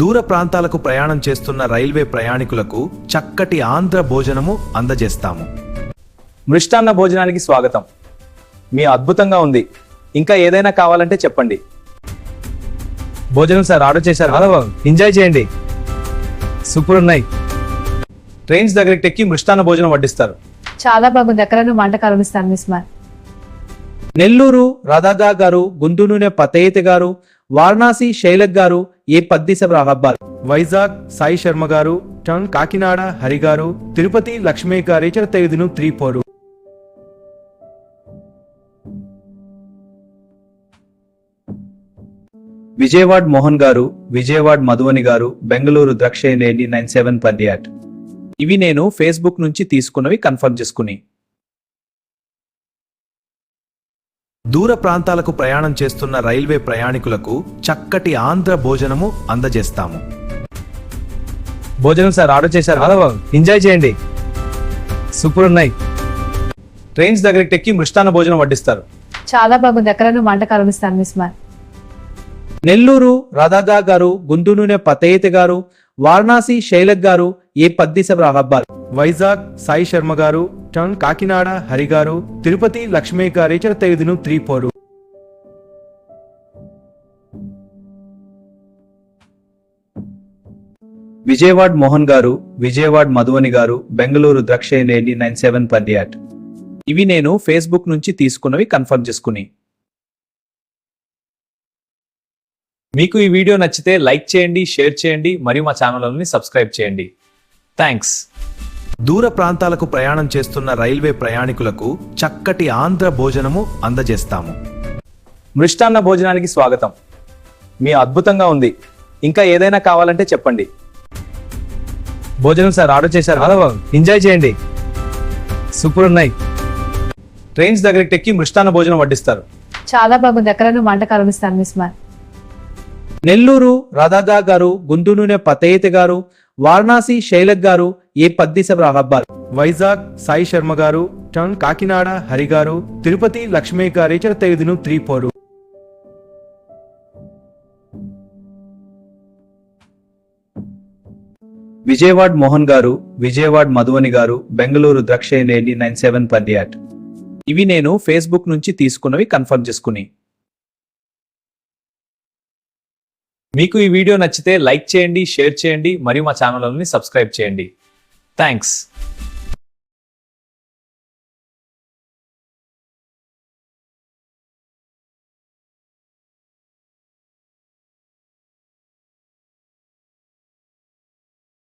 దూర ప్రాంతాలకు ప్రయాణం చేస్తున్న రైల్వే ప్రయాణికులకు చక్కటి ఆంధ్ర భోజనము అందజేస్తాము. మృష్టాన్న భోజనానికి స్వాగతం. మీ అద్భుతంగా ఉంది. ఇంకా ఏదైనా కావాలంటే చెప్పండి. భోజనం సార్ ఆర్డర్ చేశారు. ఎంజాయ్ చేయండి. సూపర్ ఉన్నాయి. ట్రైన్స్ దగ్గరికి టెక్కి మృష్టాన్న భోజనం వడ్డిస్తారు. చాలా బాగుంది. ఎక్కడైనా వంటకాలు ఇస్తాను మిస్ మార్. నెల్లూరు రాధాగా గారు, గుంటూరు పతయిత గారు, వారణాసి శైలక్ గారు, ఏ 10 సభ హబ్బారు. వైజాగ్ సాయి శర్మ గారు, కాకినాడ హరి గారు, తిరుపతి లక్ష్మీ గారి 3-4. విజయవాడ మోహన్ గారు, విజయవాడ మధువని గారు, బెంగళూరు ద్రక్షేనేని 9718. ఇవి నేను ఫేస్బుక్ నుంచి తీసుకున్నవి, కన్ఫర్మ్ చేసుకుని. దూర ప్రాంతాలకు ప్రయాణం చేస్తున్న రైల్వే ప్రయాణికులకు చక్కటి ఆంధ్ర భోజనము అందజేస్తాము. భోజనం సార్ ఆర్డర్ చేశారు. ఎంజాయ్ చేయండి. సూపర్ ఉన్నాయి. ట్రైన్స్ దగ్గరికి టెక్కి మృష్టాన్న భోజనం వడ్డిస్తారు. చాలా బాగుంది. ఎక్కడైనా వంటకాలు ఇస్తాను మిస్ మార్. నెల్లూరు రాధాగా గారు, గుంటూరు పతయిత గారు, వారణాసి శైలక్ గారు, ఏ 10 సభ హబ్బారు. వైజాగ్ సాయి శర్మ గారు, కాకినాడ హరి గారు, తిరుపతి లక్ష్మీ గారి 3-4. విజయవాడ మోహన్ గారు, విజయవాడ మధువని గారు, బెంగళూరు ద్రక్షేనేని 9718. ఇవి నేను ఫేస్బుక్ నుంచి తీసుకున్నవి, కన్ఫర్మ్ చేసుకుని. మీకు ఈ వీడియో నచ్చితే లైక్ చేయండి, షేర్ చేయండి, మరియు మా ఛానల్ని సబ్స్క్రైబ్ చేయండి. థ్యాంక్స్. దూర ప్రాంతాలకు ప్రయాణం చేస్తున్న రైల్వే ప్రయాణికులకు చక్కటి ఆంధ్ర భోజనము అందజేస్తాము. మృష్టాన్న భోజనానికి స్వాగతం. మీ అద్భుతంగా ఉంది. ఇంకా ఏదైనా కావాలంటే చెప్పండి. భోజనం సార్ ఆర్డర్ చేశారు. ఎంజాయ్ చేయండి. సూపర్ ఉన్నాయి. ట్రైన్స్ దగ్గరికి టెక్కి మృష్టాన్న భోజనం వడ్డిస్తారు. చాలా బాగుంది. ఎక్కడైనా వంటకాలు ఇస్తాను మిస్ మార్. నెల్లూరు రాధాగా గారు, గుంటూరు పతయిత గారు, వారణాసి శైలక్ గారు, ఏ 10 సభ హబ్బారు. వైజాగ్ సాయి శర్మ గారు, కాకినాడ హరి గారు, తిరుపతి లక్ష్మీ గారి 3-4. విజయవాడ మోహన్ గారు, విజయవాడ మధువని గారు, బెంగళూరు ద్రక్షేనేని 9718. ఇవి నేను ఫేస్బుక్ నుంచి తీసుకున్నవి, కన్ఫర్మ్ చేసుకుని. మీకు ఈ వీడియో నచ్చితే లైక్ చేయండి, షేర్ చేయండి, మరియు మా ఛానల్ని సబ్స్క్రైబ్ చేయండి. థ్యాంక్స్.